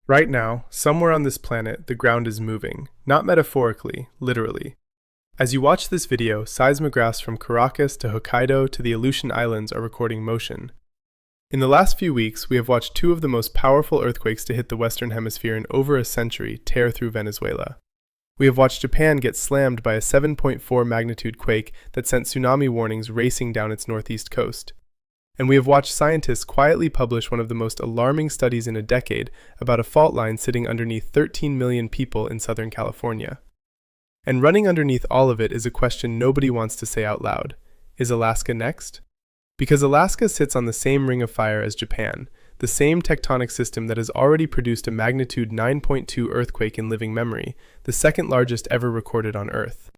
Right now, somewhere on this planet, the ground is moving, not metaphorically, literally. As you watch this video, seismographs from Caracas to Hokkaido to the Aleutian Islands are recording motion. In the last few weeks, we have watched two of the most powerful earthquakes to hit the Western Hemisphere in over a century tear through Venezuela. We have watched Japan get slammed by a 7.4 magnitude quake that sent tsunami warnings racing down its northeast coast. And we have watched scientists quietly publish one of the most alarming studies in a decade about a fault line sitting underneath 13 million people in Southern California. And running underneath all of it is a question nobody wants to say out loud. Is Alaska next? Because Alaska sits on the same ring of fire as Japan, the same tectonic system that has already produced a magnitude 9.2 earthquake in living memory, the second largest ever recorded on Earth.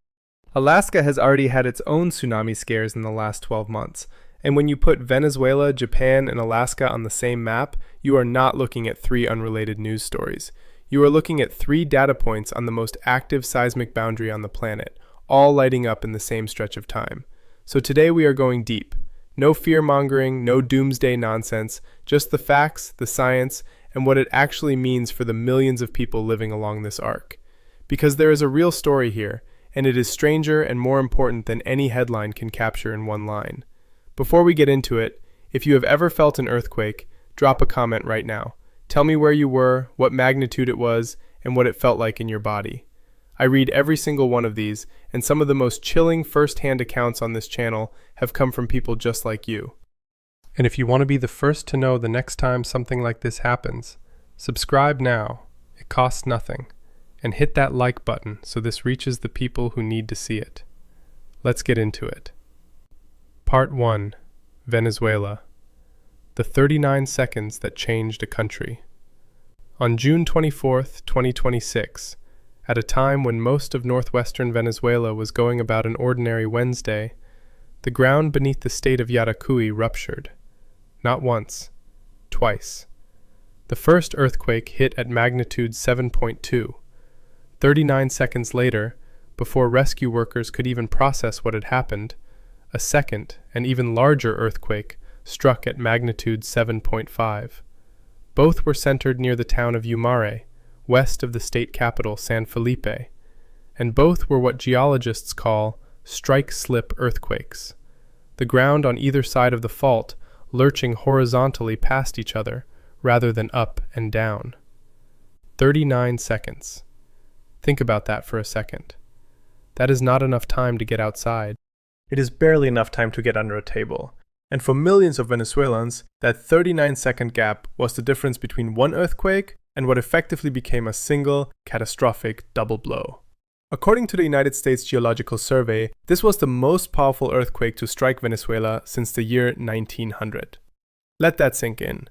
Alaska has already had its own tsunami scares in the last 12 months, and when you put Venezuela, Japan, and Alaska on the same map, you are not looking at three unrelated news stories. You are looking at three data points on the most active seismic boundary on the planet, all lighting up in the same stretch of time. So today we are going deep. No fear-mongering, no doomsday nonsense, just the facts, the science, and what it actually means for the millions of people living along this arc. Because there is a real story here, and it is stranger and more important than any headline can capture in one line. Before we get into it, if you have ever felt an earthquake, drop a comment right now. Tell me where you were, what magnitude it was, and what it felt like in your body. I read every single one of these, and some of the most chilling first-hand accounts on this channel have come from people just like you. And if you want to be the first to know the next time something like this happens, subscribe now. It costs nothing. And hit that like button so this reaches the people who need to see it. Let's get into it. Part 1. Venezuela. The 39 seconds that changed a country. On June 24, 2026, at a time when most of northwestern Venezuela was going about an ordinary Wednesday, the ground beneath the state of Yaracuy ruptured. Not once, twice. The first earthquake hit at magnitude 7.2. 39 seconds later, before rescue workers could even process what had happened, a second and even larger earthquake struck at magnitude 7.5. Both were centered near the town of Yumare, west of the state capital San Felipe, and both were what geologists call strike-slip earthquakes, the ground on either side of the fault lurching horizontally past each other rather than up and down. 39 seconds. Think about that for a second. That is not enough time to get outside. It is barely enough time to get under a table. And for millions of Venezuelans, that 39-second gap was the difference between one earthquake and what effectively became a single, catastrophic double blow. According to the United States Geological Survey, this was the most powerful earthquake to strike Venezuela since the year 1900. Let that sink in.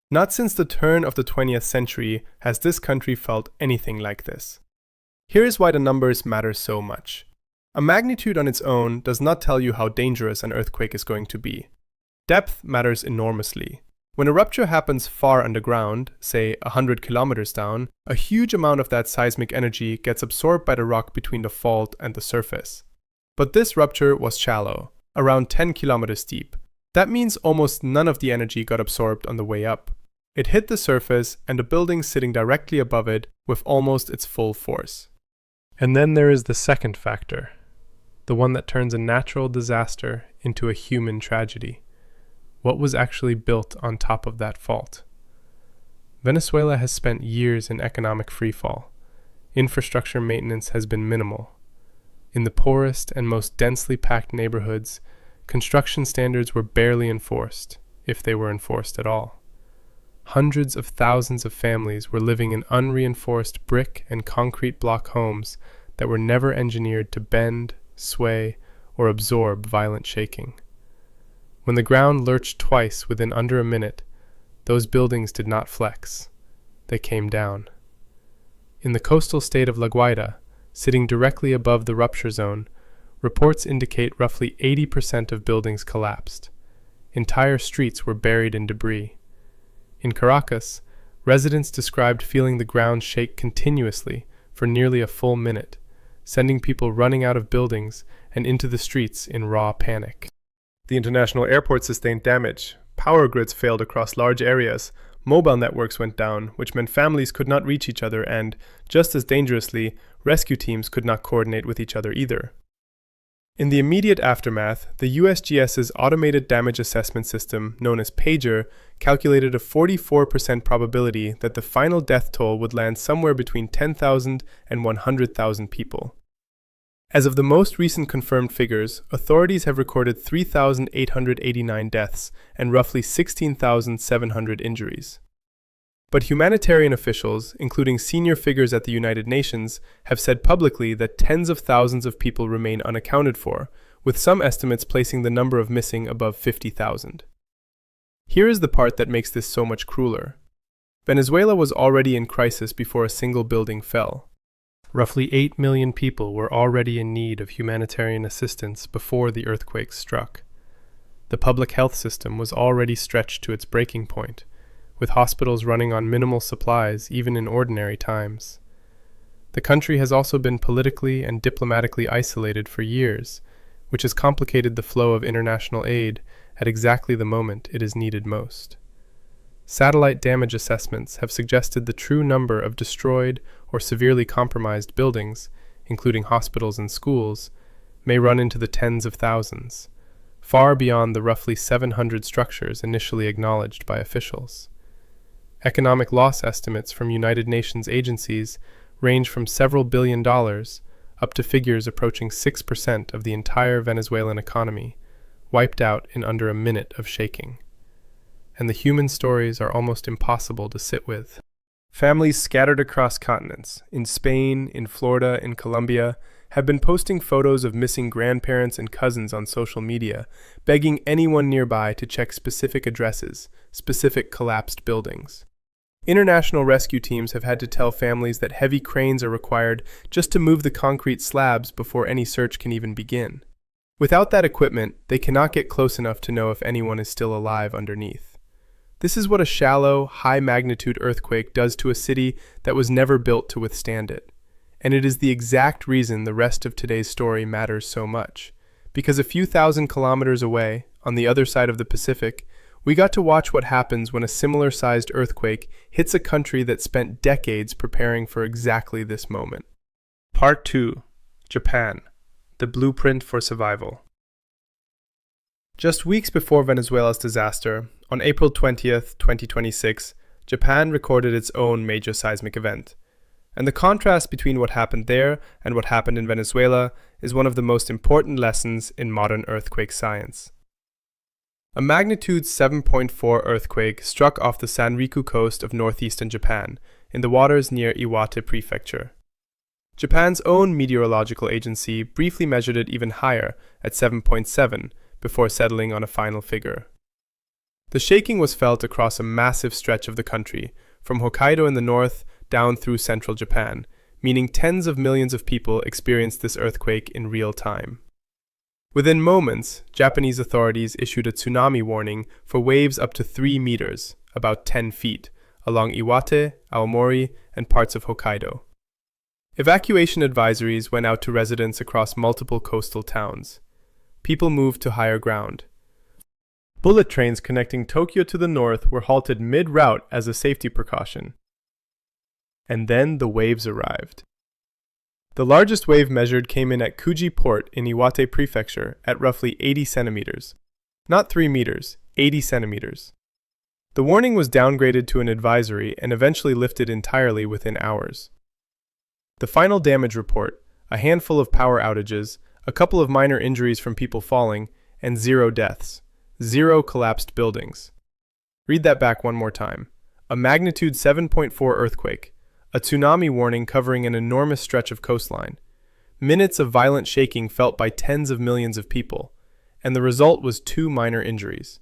Not since the turn of the 20th century has this country felt anything like this. Here is why the numbers matter so much. A magnitude on its own does not tell you how dangerous an earthquake is going to be. Depth matters enormously. When a rupture happens far underground, say 100 kilometers down, a huge amount of that seismic energy gets absorbed by the rock between the fault and the surface. But this rupture was shallow, around 10 kilometers deep. That means almost none of the energy got absorbed on the way up. It hit the surface and the building sitting directly above it with almost its full force. And then there is the second factor. The one that turns a natural disaster into a human tragedy. What was actually built on top of that fault? Venezuela has spent years in economic freefall. Infrastructure maintenance has been minimal. In the poorest and most densely packed neighborhoods, construction standards were barely enforced, if they were enforced at all. Hundreds of thousands of families were living in unreinforced brick and concrete block homes that were never engineered to bend, sway, or absorb violent shaking. When the ground lurched twice within under a minute, those buildings did not flex. They came down. In the coastal state of La Guaira, sitting directly above the rupture zone, reports indicate roughly 80% of buildings collapsed. Entire streets were buried in debris. In Caracas, residents described feeling the ground shake continuously for nearly a full minute, sending people running out of buildings and into the streets in raw panic. The international airport sustained damage. Power grids failed across large areas. mobile networks went down, which meant families could not reach each other and, just as dangerously, rescue teams could not coordinate with each other either. In the immediate aftermath, the USGS's automated damage assessment system, known as PAGER, calculated a 44% probability that the final death toll would land somewhere between 10,000 and 100,000 people. As of the most recent confirmed figures, authorities have recorded 3,889 deaths and roughly 16,700 injuries. But humanitarian officials, including senior figures at the United Nations, have said publicly that tens of thousands of people remain unaccounted for, with some estimates placing the number of missing above 50,000. Here is the part that makes this so much crueler. Venezuela was already in crisis before a single building fell. Roughly 8 million people were already in need of humanitarian assistance before the earthquake struck. The public health system was already stretched to its breaking point, with hospitals running on minimal supplies even in ordinary times. The country has also been politically and diplomatically isolated for years, which has complicated the flow of international aid at exactly the moment it is needed most. Satellite damage assessments have suggested the true number of destroyed or severely compromised buildings, including hospitals and schools, may run into the tens of thousands, far beyond the roughly 700 structures initially acknowledged by officials. Economic loss estimates from United Nations agencies range from several $billion up to figures approaching 6% of the entire Venezuelan economy, wiped out in under a minute of shaking. And the human stories are almost impossible to sit with. Families scattered across continents, in Spain, in Florida, in Colombia, have been posting photos of missing grandparents and cousins on social media, begging anyone nearby to check specific addresses, specific collapsed buildings. International rescue teams have had to tell families that heavy cranes are required just to move the concrete slabs before any search can even begin. Without that equipment, they cannot get close enough to know if anyone is still alive underneath. This is what a shallow, high-magnitude earthquake does to a city that was never built to withstand it. And it is the exact reason the rest of today's story matters so much. Because a few thousand kilometers away, on the other side of the Pacific, we got to watch what happens when a similar-sized earthquake hits a country that spent decades preparing for exactly this moment. Part 2. Japan. The Blueprint for Survival. Just weeks before Venezuela's disaster, on April 20th, 2026, Japan recorded its own major seismic event. And the contrast between what happened there and what happened in Venezuela is one of the most important lessons in modern earthquake science. A magnitude 7.4 earthquake struck off the Sanriku coast of northeastern Japan, in the waters near Iwate Prefecture. Japan's own meteorological agency briefly measured it even higher, at 7.7, before settling on a final figure. The shaking was felt across a massive stretch of the country, from Hokkaido in the north down through central Japan, meaning tens of millions of people experienced this earthquake in real time. Within moments, Japanese authorities issued a tsunami warning for waves up to 3 meters, about 10 feet, along Iwate, Aomori, and parts of Hokkaido. Evacuation advisories went out to residents across multiple coastal towns. People moved to higher ground. Bullet trains connecting Tokyo to the north were halted mid-route as a safety precaution. And then the waves arrived. The largest wave measured came in at Kuji Port in Iwate Prefecture at roughly 80 centimeters. Not 3 meters, 80 centimeters. The warning was downgraded to an advisory and eventually lifted entirely within hours. The final damage report, a handful of power outages, a couple of minor injuries from people falling, and 0 deaths. 0 collapsed buildings. Read that back one more time. A magnitude 7.4 earthquake. A tsunami warning covering an enormous stretch of coastline. Minutes of violent shaking felt by tens of millions of people. And the result was 2 minor injuries.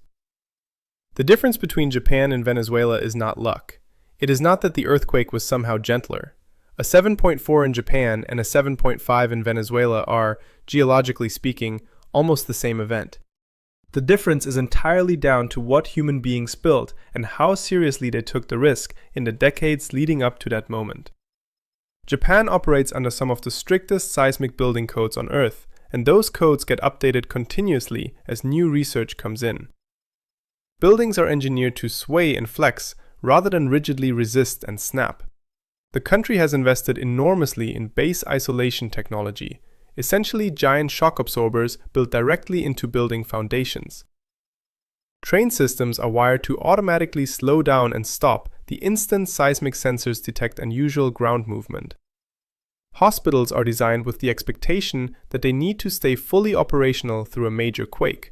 The difference between Japan and Venezuela is not luck. It is not that the earthquake was somehow gentler. A 7.4 in Japan and a 7.5 in Venezuela are, geologically speaking, almost the same event. The difference is entirely down to what human beings built and how seriously they took the risk in the decades leading up to that moment. Japan operates under some of the strictest seismic building codes on Earth, and those codes get updated continuously as new research comes in. Buildings are engineered to sway and flex rather than rigidly resist and snap. The country has invested enormously in base isolation technology, essentially giant shock absorbers built directly into building foundations. Train systems are wired to automatically slow down and stop the instant seismic sensors detect unusual ground movement. Hospitals are designed with the expectation that they need to stay fully operational through a major quake.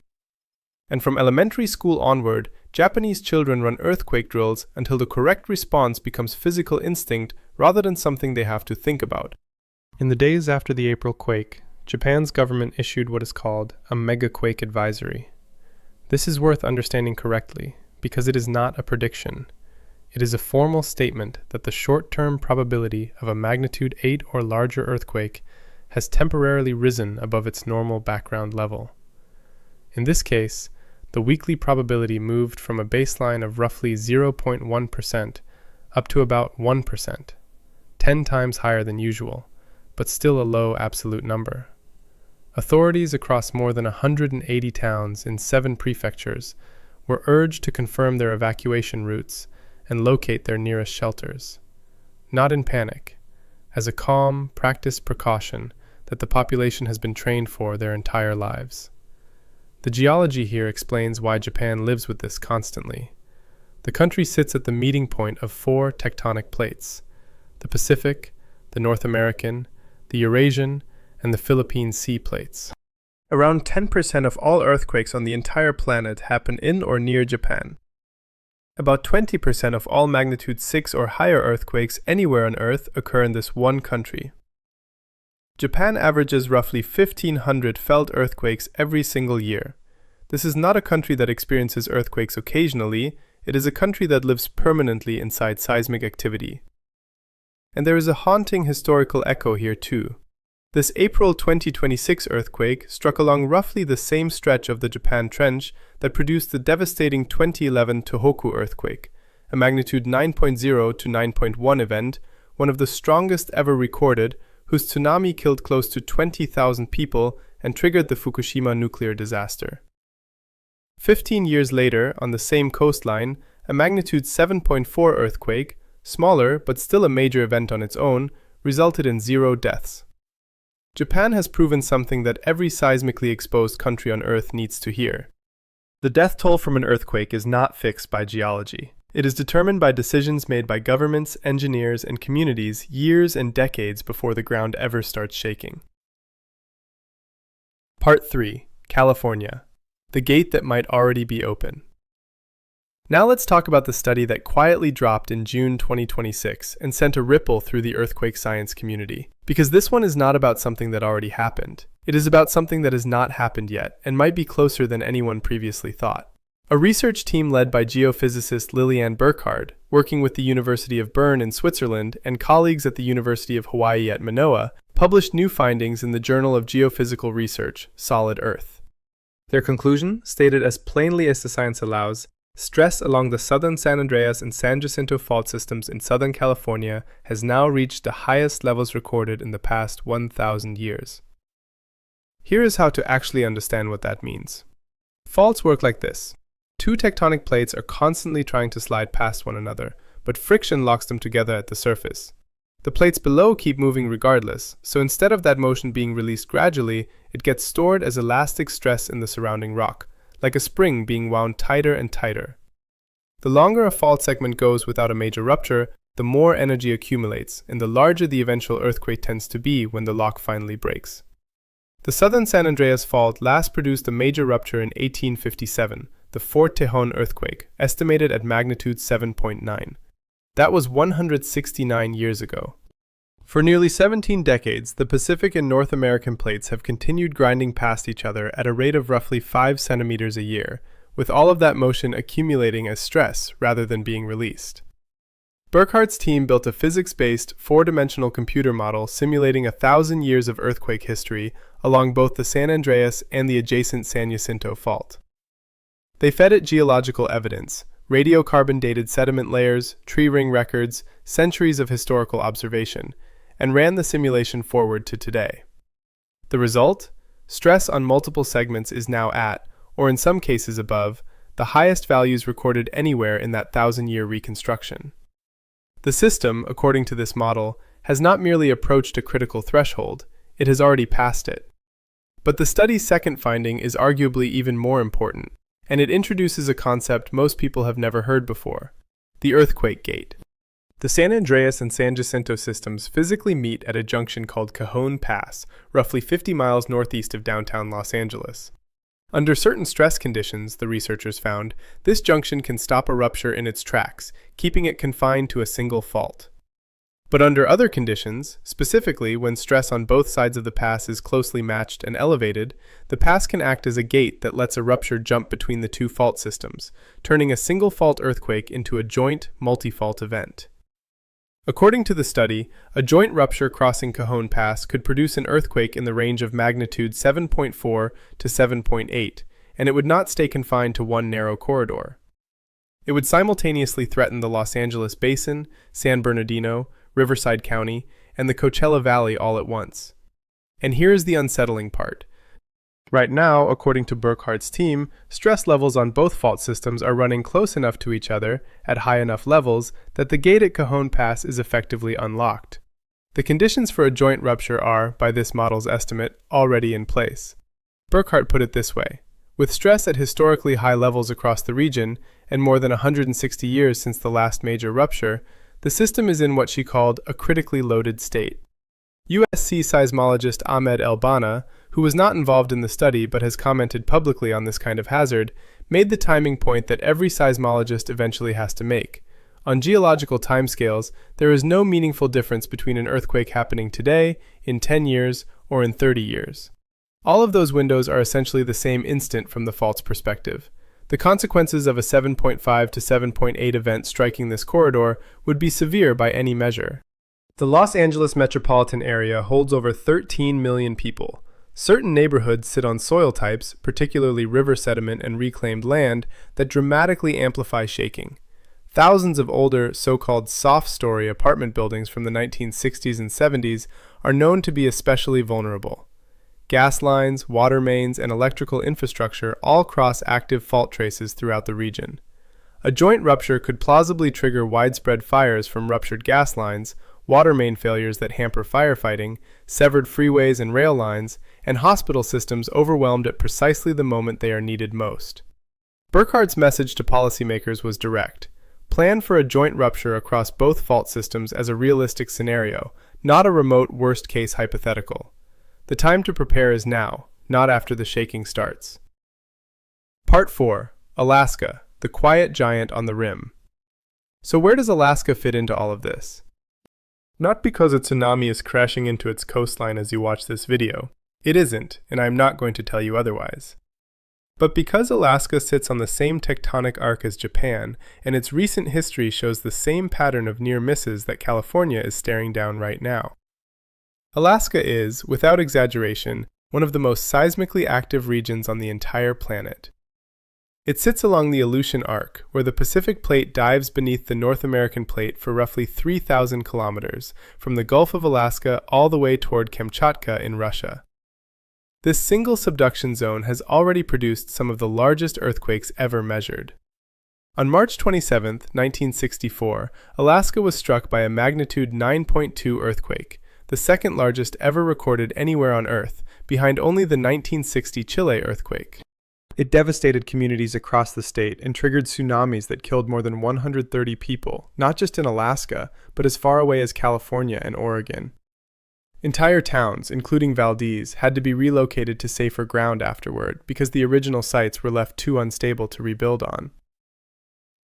And from elementary school onward, Japanese children run earthquake drills until the correct response becomes physical instinct rather than something they have to think about. In the days after the April quake, Japan's government issued what is called a megaquake advisory. This is worth understanding correctly because it is not a prediction. It is a formal statement that the short-term probability of a magnitude 8 or larger earthquake has temporarily risen above its normal background level. In this case, the weekly probability moved from a baseline of roughly 0.1% up to about 1%, 10 times higher than usual, but still a low absolute number. Authorities across more than 180 towns in 7 prefectures were urged to confirm their evacuation routes and locate their nearest shelters. Not in panic, as a calm, practiced precaution that the population has been trained for their entire lives. The geology here explains why Japan lives with this constantly. The country sits at the meeting point of 4 tectonic plates: the Pacific, the North American, the Eurasian, and the Philippine Sea plates. Around 10% of all earthquakes on the entire planet happen in or near Japan. About 20% of all magnitude 6 or higher earthquakes anywhere on Earth occur in this one country. Japan averages roughly 1,500 felt earthquakes every single year. This is not a country that experiences earthquakes occasionally, it is a country that lives permanently inside seismic activity. And there is a haunting historical echo here too. This April 2026 earthquake struck along roughly the same stretch of the Japan Trench that produced the devastating 2011 Tohoku earthquake, a magnitude 9.0 to 9.1 event, one of the strongest ever recorded, whose tsunami killed close to 20,000 people and triggered the Fukushima nuclear disaster. 15 years later, on the same coastline, a magnitude 7.4 earthquake, smaller but still a major event on its own, resulted in 0 deaths. Japan has proven something that every seismically exposed country on Earth needs to hear. The death toll from an earthquake is not fixed by geology. It is determined by decisions made by governments, engineers, and communities years and decades before the ground ever starts shaking. Part 3. California. The gate that might already be open. Now let's talk about the study that quietly dropped in June 2026 and sent a ripple through the earthquake science community. Because this one is not about something that already happened. It is about something that has not happened yet and might be closer than anyone previously thought. A research team led by geophysicist Liliane Burkhardt, working with the University of Bern in Switzerland and colleagues at the University of Hawaii at Manoa, published new findings in the Journal of Geophysical Research, Solid Earth. Their conclusion, stated as plainly as the science allows, stress along the southern San Andreas and San Jacinto fault systems in Southern California has now reached the highest levels recorded in the past 1,000 years. Here is how to actually understand what that means. Faults work like this. 2 tectonic plates are constantly trying to slide past one another, but friction locks them together at the surface. The plates below keep moving regardless, so instead of that motion being released gradually, it gets stored as elastic stress in the surrounding rock, like a spring being wound tighter and tighter. The longer a fault segment goes without a major rupture, the more energy accumulates, and the larger the eventual earthquake tends to be when the lock finally breaks. The southern San Andreas fault last produced a major rupture in 1857, the Fort Tejon earthquake, estimated at magnitude 7.9. That was 169 years ago. For nearly 17 decades, the Pacific and North American plates have continued grinding past each other at a rate of roughly 5 centimeters a year, with all of that motion accumulating as stress rather than being released. Burkhardt's team built a physics-based, 4-dimensional computer model simulating 1,000 years of earthquake history along both the San Andreas and the adjacent San Jacinto fault. They fed it geological evidence, radiocarbon-dated sediment layers, tree ring records, centuries of historical observation, and ran the simulation forward to today. The result? Stress on multiple segments is now at, or in some cases above, the highest values recorded anywhere in that thousand-year reconstruction. The system, according to this model, has not merely approached a critical threshold, it has already passed it. But the study's second finding is arguably even more important, and it introduces a concept most people have never heard before: the earthquake gate. The San Andreas and San Jacinto systems physically meet at a junction called Cajon Pass, roughly 50 miles northeast of downtown Los Angeles. Under certain stress conditions, the researchers found, this junction can stop a rupture in its tracks, keeping it confined to a single fault. But under other conditions, specifically when stress on both sides of the pass is closely matched and elevated, the pass can act as a gate that lets a rupture jump between the two fault systems, turning a single fault earthquake into a joint, multi-fault event. According to the study, a joint rupture crossing Cajon Pass could produce an earthquake in the range of magnitude 7.4 to 7.8, and it would not stay confined to one narrow corridor. It would simultaneously threaten the Los Angeles Basin, San Bernardino, Riverside County, and the Coachella Valley all at once. And here is the unsettling part. Right now, according to Burkhart's team, stress levels on both fault systems are running close enough to each other, at high enough levels, that the gate at Cajon Pass is effectively unlocked. The conditions for a joint rupture are, by this model's estimate, already in place. Burkhart put it this way: with stress at historically high levels across the region, and more than 160 years since the last major rupture, the system is in what she called a critically loaded state. USC seismologist Ahmed El-Banna, who was not involved in the study but has commented publicly on this kind of hazard, made the timing point that every seismologist eventually has to make. On geological timescales, there is no meaningful difference between an earthquake happening today, in 10 years, or in 30 years. All of those windows are essentially the same instant from the fault's perspective. The consequences of a 7.5 to 7.8 event striking this corridor would be severe by any measure. The Los Angeles metropolitan area holds over 13 million people. Certain neighborhoods sit on soil types, particularly river sediment and reclaimed land, that dramatically amplify shaking. Thousands of older, so-called soft-story apartment buildings from the 1960s and 70s are known to be especially vulnerable. Gas lines, water mains, and electrical infrastructure all cross active fault traces throughout the region. A joint rupture could plausibly trigger widespread fires from ruptured gas lines, water main failures that hamper firefighting, severed freeways and rail lines, and hospital systems overwhelmed at precisely the moment they are needed most. Burkhart's message to policymakers was direct: plan for a joint rupture across both fault systems as a realistic scenario, not a remote worst-case hypothetical. The time to prepare is now, not after the shaking starts. Part 4. Alaska, the quiet giant on the rim. So where does Alaska fit into all of this? Not because a tsunami is crashing into its coastline as you watch this video. It isn't, and I'm not going to tell you otherwise. But because Alaska sits on the same tectonic arc as Japan, and its recent history shows the same pattern of near misses that California is staring down right now. Alaska is, without exaggeration, one of the most seismically active regions on the entire planet. It sits along the Aleutian Arc, where the Pacific Plate dives beneath the North American Plate for roughly 3,000 kilometers, from the Gulf of Alaska all the way toward Kamchatka in Russia. This single subduction zone has already produced some of the largest earthquakes ever measured. On March 27, 1964, Alaska was struck by a magnitude 9.2 earthquake, the second largest ever recorded anywhere on Earth, behind only the 1960 Chile earthquake. It devastated communities across the state and triggered tsunamis that killed more than 130 people, not just in Alaska, but as far away as California and Oregon. Entire towns, including Valdez, had to be relocated to safer ground afterward because the original sites were left too unstable to rebuild on.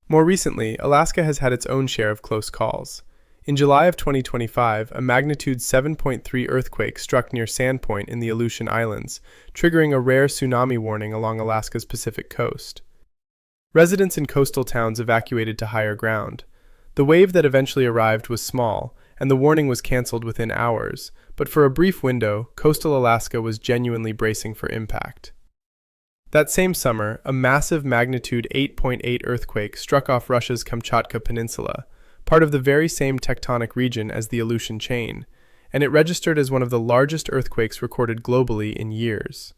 More recently, Alaska has had its own share of close calls. In July of 2025, a magnitude 7.3 earthquake struck near Sandpoint in the Aleutian Islands, triggering a rare tsunami warning along Alaska's Pacific coast. Residents in coastal towns evacuated to higher ground. The wave that eventually arrived was small, and the warning was canceled within hours, but for a brief window, coastal Alaska was genuinely bracing for impact. That same summer, a massive magnitude 8.8 earthquake struck off Russia's Kamchatka Peninsula, part of the very same tectonic region as the Aleutian chain, and it registered as one of the largest earthquakes recorded globally in years.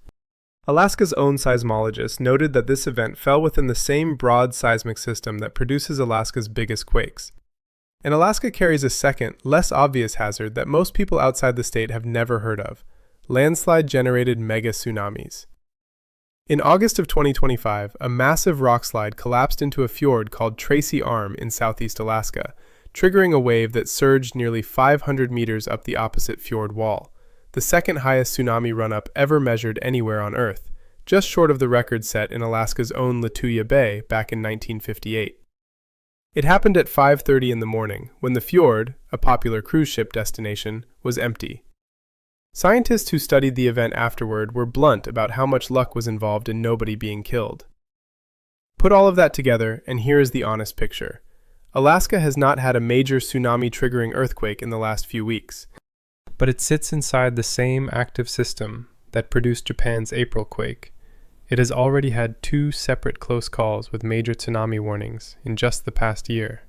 Alaska's own seismologist noted that this event fell within the same broad seismic system that produces Alaska's biggest quakes. And Alaska carries a second, less obvious hazard that most people outside the state have never heard of: landslide-generated mega tsunamis. In August of 2025, a massive rockslide collapsed into a fjord called Tracy Arm in southeast Alaska, triggering a wave that surged nearly 500 meters up the opposite fjord wall, the second highest tsunami run-up ever measured anywhere on Earth, just short of the record set in Alaska's own Lituya Bay back in 1958. It happened at 5:30 in the morning, when the fjord, a popular cruise ship destination, was empty. Scientists who studied the event afterward were blunt about how much luck was involved in nobody being killed. Put all of that together, and here is the honest picture. Alaska has not had a major tsunami-triggering earthquake in the last few weeks, but it sits inside the same active system that produced Japan's April quake. It has already had 2 separate close calls with major tsunami warnings in just the past year,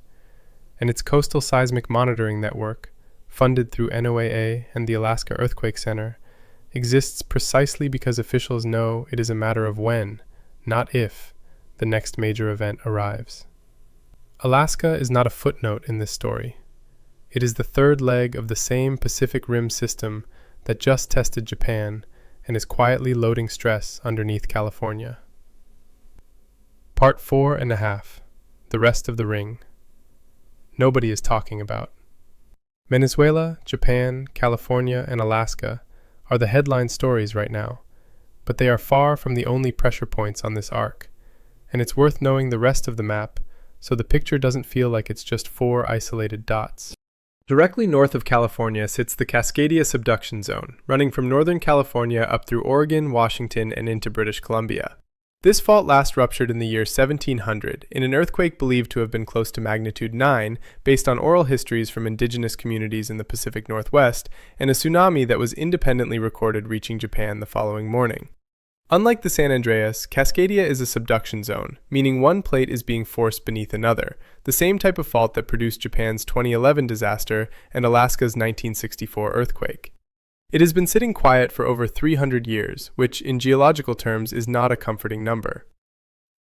and its coastal seismic monitoring network, funded through NOAA and the Alaska Earthquake Center, exists precisely because officials know it is a matter of when, not if, the next major event arrives. Alaska is not a footnote in this story. It is the third leg of the same Pacific Rim system that just tested Japan and is quietly loading stress underneath California. Part 4.5. The rest of the ring. Nobody is talking about. Venezuela, Japan, California, and Alaska are the headline stories right now, but they are far from the only pressure points on this arc, and it's worth knowing the rest of the map so the picture doesn't feel like it's just 4 isolated dots. Directly north of California sits the Cascadia subduction zone, running from Northern California up through Oregon, Washington, and into British Columbia. This fault last ruptured in the year 1700 in an earthquake believed to have been close to magnitude 9 based on oral histories from indigenous communities in the Pacific Northwest, and a tsunami that was independently recorded reaching Japan the following morning. Unlike the San Andreas, Cascadia is a subduction zone, meaning one plate is being forced beneath another, the same type of fault that produced Japan's 2011 disaster and Alaska's 1964 earthquake. It has been sitting quiet for over 300 years, which, in geological terms, is not a comforting number.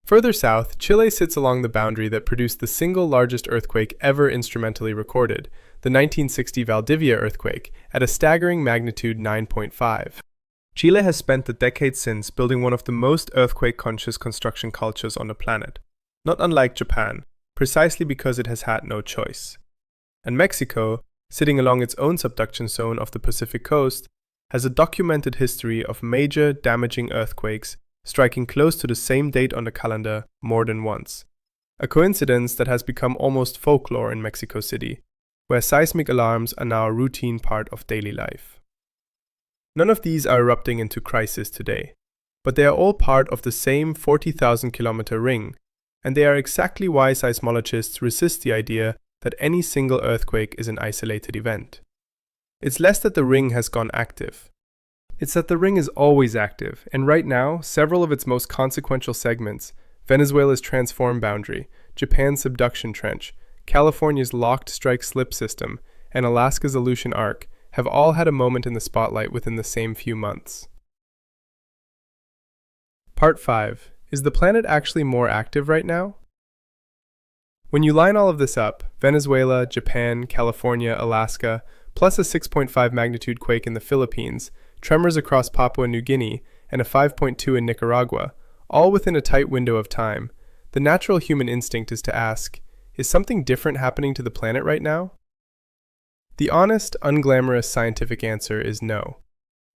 Further south, Chile sits along the boundary that produced the single largest earthquake ever instrumentally recorded, the 1960 Valdivia earthquake, at a staggering magnitude 9.5. Chile has spent the decades since building one of the most earthquake-conscious construction cultures on the planet, not unlike Japan, precisely because it has had no choice. And Mexico, sitting along its own subduction zone off the Pacific coast, has a documented history of major, damaging earthquakes striking close to the same date on the calendar more than once. A coincidence that has become almost folklore in Mexico City, where seismic alarms are now a routine part of daily life. None of these are erupting into crisis today, but they are all part of the same 40,000-kilometer ring, and they are exactly why seismologists resist the idea that any single earthquake is an isolated event. It's less that the ring has gone active. It's that the ring is always active, and right now, several of its most consequential segments, Venezuela's transform boundary, Japan's subduction trench, California's locked strike-slip system, and Alaska's Aleutian Arc, have all had a moment in the spotlight within the same few months. Part 5. Is the planet actually more active right now? When you line all of this up, Venezuela, Japan, California, Alaska, plus a 6.5 magnitude quake in the Philippines, tremors across Papua New Guinea, and a 5.2 in Nicaragua, all within a tight window of time, the natural human instinct is to ask, is something different happening to the planet right now? The honest, unglamorous scientific answer is no.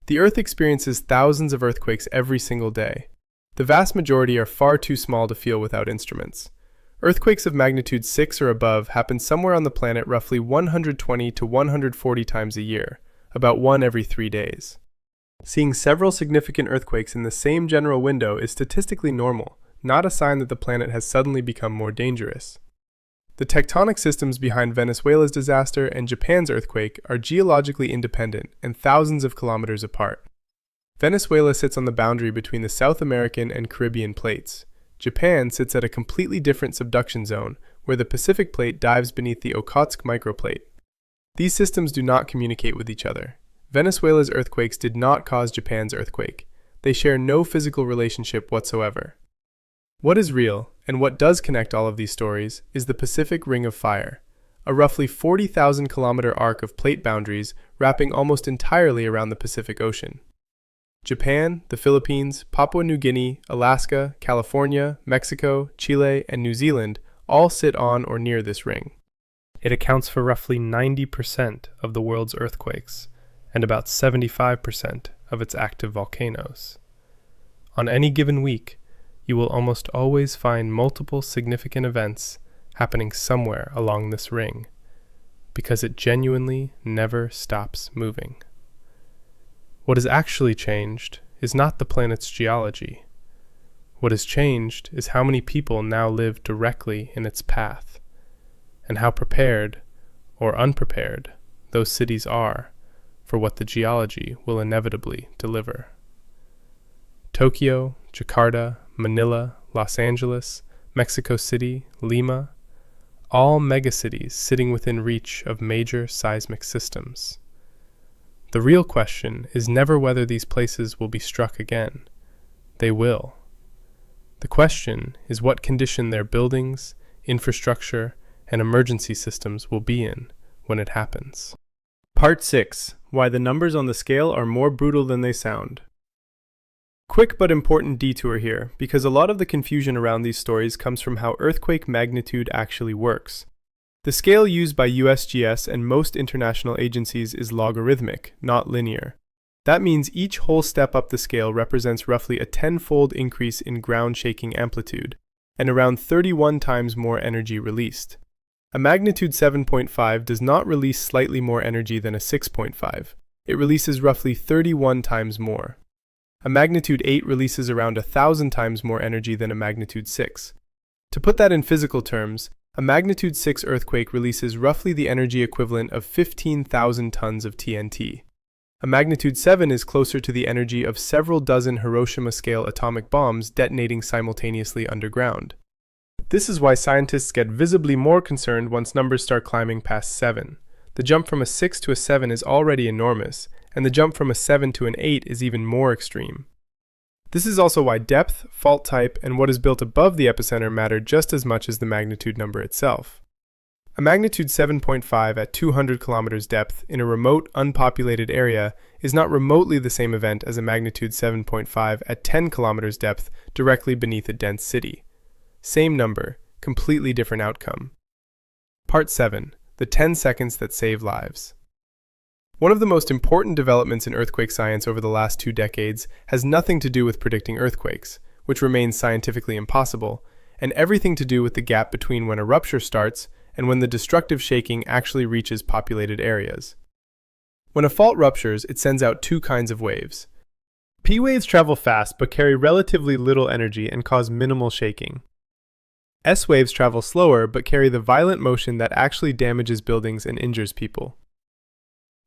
The Earth experiences thousands of earthquakes every single day. The vast majority are far too small to feel without instruments. Earthquakes of magnitude 6 or above happen somewhere on the planet roughly 120 to 140 times a year, about 1 every 3 days. Seeing several significant earthquakes in the same general window is statistically normal, not a sign that the planet has suddenly become more dangerous. The tectonic systems behind Venezuela's disaster and Japan's earthquake are geologically independent and thousands of kilometers apart. Venezuela sits on the boundary between the South American and Caribbean plates. Japan sits at a completely different subduction zone, where the Pacific plate dives beneath the Okhotsk microplate. These systems do not communicate with each other. Venezuela's earthquakes did not cause Japan's earthquake. they share no physical relationship whatsoever. What is real, and what does connect all of these stories, is the Pacific Ring of Fire, a roughly 40,000-kilometer arc of plate boundaries wrapping almost entirely around the Pacific Ocean. Japan, the Philippines, Papua New Guinea, Alaska, California, Mexico, Chile, and New Zealand all sit on or near this ring. It accounts for roughly 90% of the world's earthquakes and about 75% of its active volcanoes. On any given week, you will almost always find multiple significant events happening somewhere along this ring, because it genuinely never stops moving. What has actually changed is not the planet's geology. What has changed is how many people now live directly in its path, and how prepared, or unprepared, those cities are for what the geology will inevitably deliver. Tokyo, Jakarta, Manila, Los Angeles, Mexico City, Lima, all megacities sitting within reach of major seismic systems. The real question is never whether these places will be struck again. They will. The question is what condition their buildings, infrastructure, and emergency systems will be in when it happens. Part 6. Why the numbers on the scale are more brutal than they sound. Quick but important detour here, because a lot of the confusion around these stories comes from how earthquake magnitude actually works. The scale used by USGS and most international agencies is logarithmic, not linear. That means each whole step up the scale represents roughly a 10-fold increase in ground shaking amplitude, and around 31 times more energy released. A magnitude 7.5 does not release slightly more energy than a 6.5. It releases roughly 31 times more. A magnitude 8 releases around 1,000 times more energy than a magnitude 6. To put that in physical terms, a magnitude 6 earthquake releases roughly the energy equivalent of 15,000 tons of TNT. A magnitude 7 is closer to the energy of several dozen Hiroshima-scale atomic bombs detonating simultaneously underground. This is why scientists get visibly more concerned once numbers start climbing past 7. The jump from a 6 to a 7 is already enormous, and the jump from a 7 to an 8 is even more extreme. This is also why depth, fault type, and what is built above the epicenter matter just as much as the magnitude number itself. A magnitude 7.5 at 200 kilometers depth in a remote, unpopulated area is not remotely the same event as a magnitude 7.5 at 10 kilometers depth directly beneath a dense city. Same number, completely different outcome. Part 7. The 10 seconds that save lives. One of the most important developments in earthquake science over the last 2 decades has nothing to do with predicting earthquakes, which remains scientifically impossible, and everything to do with the gap between when a rupture starts and when the destructive shaking actually reaches populated areas. When a fault ruptures, it sends out 2 kinds of waves. P waves travel fast but carry relatively little energy and cause minimal shaking. S waves travel slower but carry the violent motion that actually damages buildings and injures people.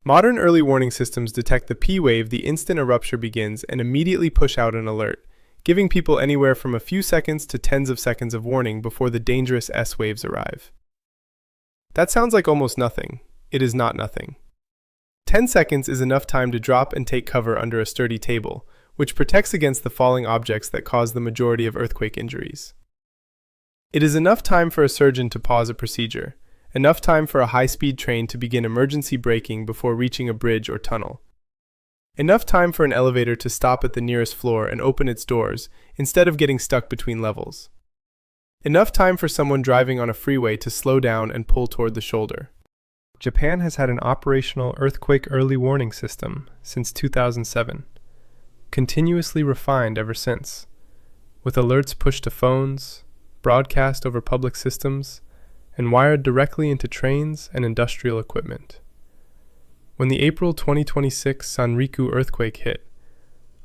Modern early warning systems detect the P wave the instant a rupture begins and immediately push out an alert, giving people anywhere from a few seconds to tens of seconds of warning before the dangerous S waves arrive. That sounds like almost nothing. It is not nothing. 10 seconds is enough time to drop and take cover under a sturdy table, which protects against the falling objects that cause the majority of earthquake injuries. It is enough time for a surgeon to pause a procedure, enough time for a high-speed train to begin emergency braking before reaching a bridge or tunnel, enough time for an elevator to stop at the nearest floor and open its doors instead of getting stuck between levels, enough time for someone driving on a freeway to slow down and pull toward the shoulder. Japan has had an operational earthquake early warning system since 2007, continuously refined ever since, with alerts pushed to phones, broadcast over public systems, and wired directly into trains and industrial equipment. When the April 2026 Sanriku earthquake hit,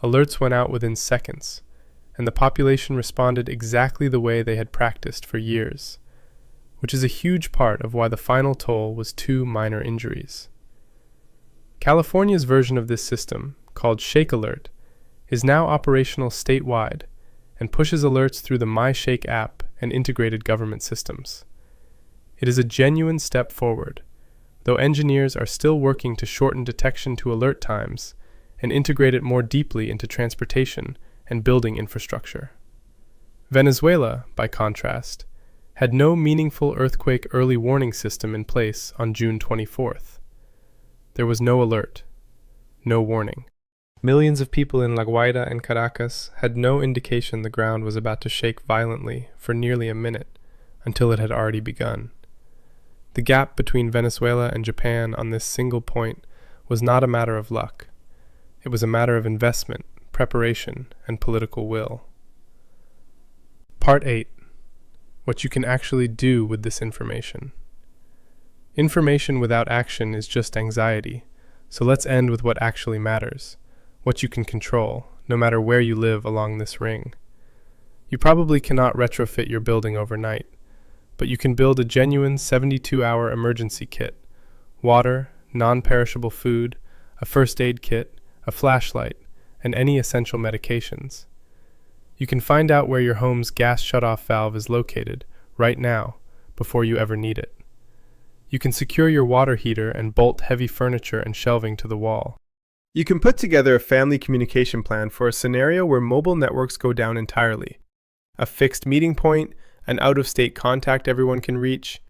alerts went out within seconds, and the population responded exactly the way they had practiced for years, which is a huge part of why the final toll was 2 minor injuries. California's version of this system, called Shake Alert, is now operational statewide and pushes alerts through the MyShake app and integrated government systems. It is a genuine step forward, though engineers are still working to shorten detection to alert times and integrate it more deeply into transportation and building infrastructure. Venezuela, by contrast, had no meaningful earthquake early warning system in place on June 24th. There was no alert, no warning. Millions of people in La Guaira and Caracas had no indication the ground was about to shake violently for nearly a minute, until it had already begun. The gap between Venezuela and Japan on this single point was not a matter of luck. It was a matter of investment, preparation, and political will. Part 8. What you can actually do with this information. Information without action is just anxiety, so let's end with what actually matters, what you can control, no matter where you live along this ring. You probably cannot retrofit your building overnight, but you can build a genuine 72-hour emergency kit, water, non-perishable food, a first aid kit, a flashlight, and any essential medications. You can find out where your home's gas shutoff valve is located, right now, before you ever need it. You can secure your water heater and bolt heavy furniture and shelving to the wall. You can put together a family communication plan for a scenario where mobile networks go down entirely. A fixed meeting point, an out-of-state contact everyone can reach,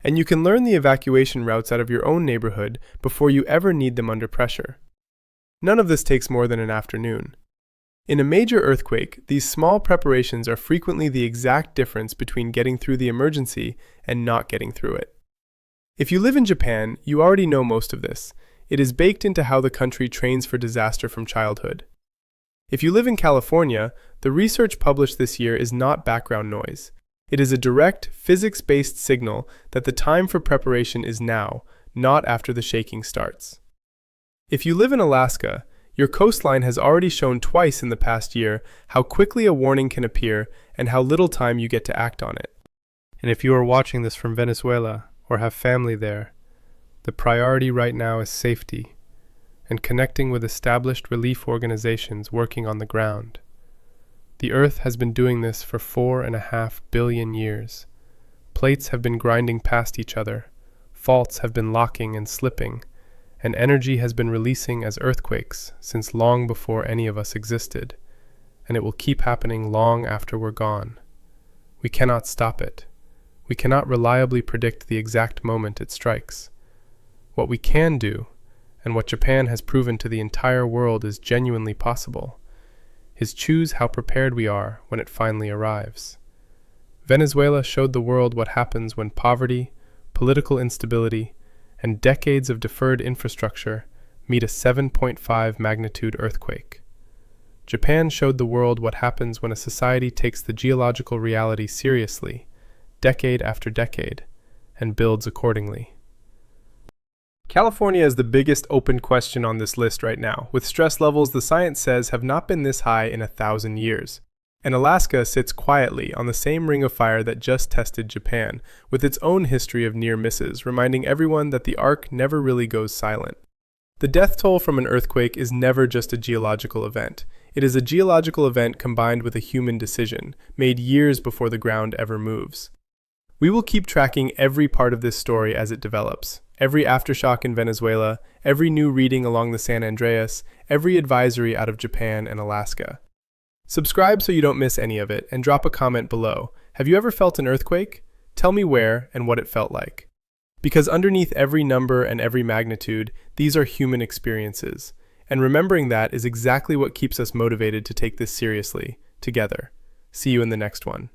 and you can learn the evacuation routes out of your own neighborhood before you ever need them under pressure. None of this takes more than an afternoon. In a major earthquake, these small preparations are frequently the exact difference between getting through the emergency and not getting through it. If you live in Japan, you already know most of this. It is baked into how the country trains for disaster from childhood. If you live in California, the research published this year is not background noise. It is a direct, physics-based signal that the time for preparation is now, not after the shaking starts. If you live in Alaska, your coastline has already shown twice in the past year how quickly a warning can appear and how little time you get to act on it. And if you are watching this from Venezuela or have family there, the priority right now is safety and connecting with established relief organizations working on the ground. The Earth has been doing this for 4.5 billion years. Plates have been grinding past each other, faults have been locking and slipping, and energy has been releasing as earthquakes since long before any of us existed, and it will keep happening long after we're gone. We cannot stop it. We cannot reliably predict the exact moment it strikes. What we can do, and what Japan has proven to the entire world is genuinely possible, is choose how prepared we are when it finally arrives. Venezuela showed the world what happens when poverty, political instability, and decades of deferred infrastructure meet a 7.5 magnitude earthquake. Japan showed the world what happens when a society takes the geological reality seriously, decade after decade, and builds accordingly. California is the biggest open question on this list right now, with stress levels the science says have not been this high in 1,000 years. And Alaska sits quietly on the same ring of fire that just tested Japan, with its own history of near misses, reminding everyone that the arc never really goes silent. The death toll from an earthquake is never just a geological event. It is a geological event combined with a human decision, made years before the ground ever moves. We will keep tracking every part of this story as it develops. Every aftershock in Venezuela, every new reading along the San Andreas, every advisory out of Japan and Alaska. Subscribe so you don't miss any of it, and drop a comment below. Have you ever felt an earthquake? Tell me where and what it felt like. Because underneath every number and every magnitude, these are human experiences. And remembering that is exactly what keeps us motivated to take this seriously, together. See you in the next one.